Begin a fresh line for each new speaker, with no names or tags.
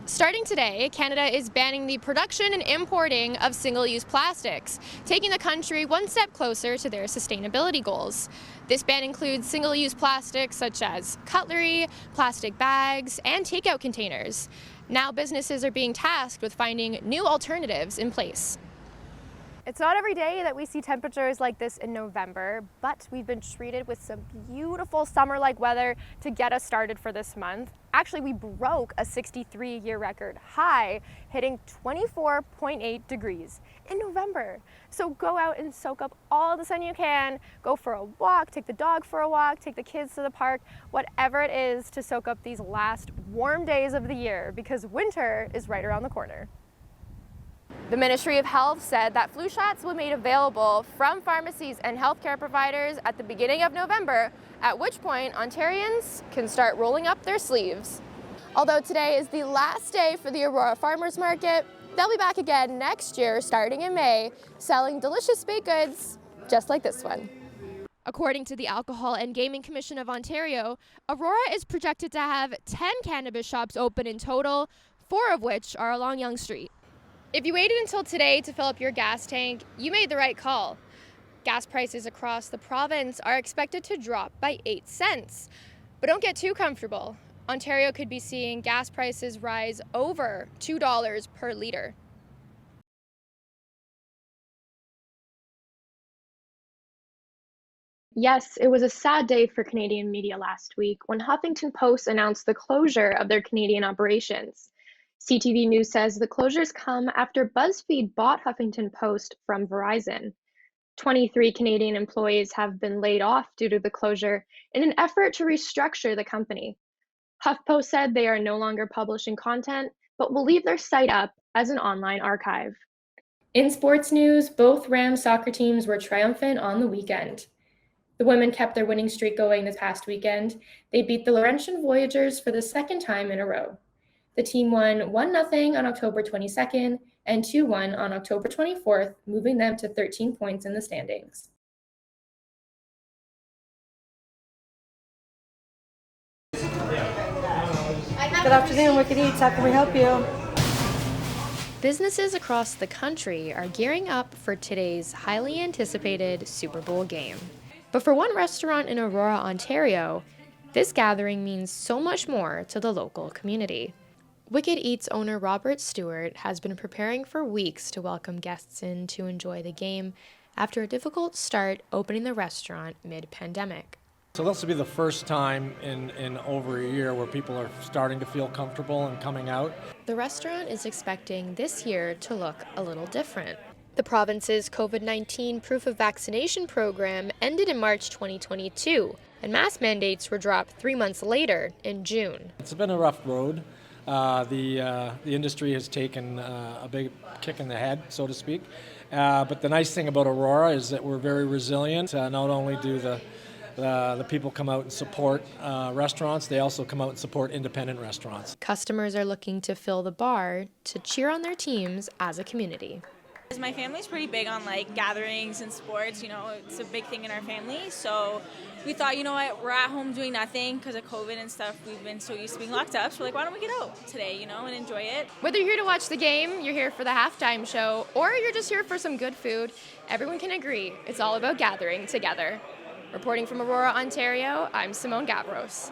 Starting today, Canada is banning the production and importing of single-use plastics, taking the country one step closer to their sustainability goals. This ban includes single-use plastics such as cutlery, plastic bags, and takeout containers. Now businesses are being tasked with finding new alternatives in place. It's not every day that we see temperatures like this in November, but we've been treated with some beautiful summer-like weather to get us started for this month. Actually, we broke a 63-year record high, hitting 24.8 degrees in November. So go out and soak up all the sun you can, go for a walk, take the dog for a walk, take the kids to the park, whatever it is to soak up these last warm days of the year, because winter is right around the corner. The Ministry of Health said that flu shots will be made available from pharmacies and healthcare providers at the beginning of November, at which point Ontarians can start rolling up their sleeves. Although today is the last day for the Aurora Farmers Market, they'll be back again next year, starting in May, selling delicious baked goods just like this one. According to the Alcohol and Gaming Commission of Ontario, Aurora is projected to have 10 cannabis shops open in total, 4 of which are along Yonge Street. If you waited until today to fill up your gas tank, you made the right call. Gas prices across the province are expected to drop by 8 cents. But don't get too comfortable. Ontario could be seeing gas prices rise over $2 per litre. Yes, it was a sad day for Canadian media last week when Huffington Post announced the closure of their Canadian operations. CTV News says the closures come after BuzzFeed bought Huffington Post from Verizon. 23 Canadian employees have been laid off due to the closure in an effort to restructure the company. HuffPost said they are no longer publishing content, but will leave their site up as an online archive. In sports news, both Rams soccer teams were triumphant on the weekend. The women kept their winning streak going this past weekend. They beat the Laurentian Voyageurs for the second time in a row. The team won 1-0 on October 22nd and 2-1 on October 24th, moving them to 13 points in the standings.
Good afternoon, Wicked Eats. How can we help you?
Businesses across the country are gearing up for today's highly anticipated Super Bowl game. But for one restaurant in Aurora, Ontario, this gathering means so much more to the local community. Wicked Eats owner Robert Stewart has been preparing for weeks to welcome guests in to enjoy the game after a difficult start opening the restaurant mid-pandemic.
So this will be the first time in over a year where people are starting to feel comfortable and coming out.
The restaurant is expecting this year to look a little different. The province's COVID-19 proof of vaccination program ended in March 2022, and mask mandates were dropped 3 months later in June.
It's been a rough road. The industry has taken a big kick in the head, so to speak. But the nice thing about Aurora is that we're very resilient. Not only do the people come out and support restaurants, they also come out and support independent restaurants.
Customers are looking to fill the bar to cheer on their teams as a community.
My family's pretty big on gatherings and sports, it's a big thing in our family. So we thought, we're at home doing nothing because of COVID and stuff. We've been so used to being locked up. So we're like, why don't we get out today, and enjoy it? Whether you're here to watch the game, you're here for the halftime show, or you're just here for some good food, everyone can agree it's all about gathering together. Reporting from Aurora, Ontario, I'm Simone Gavros.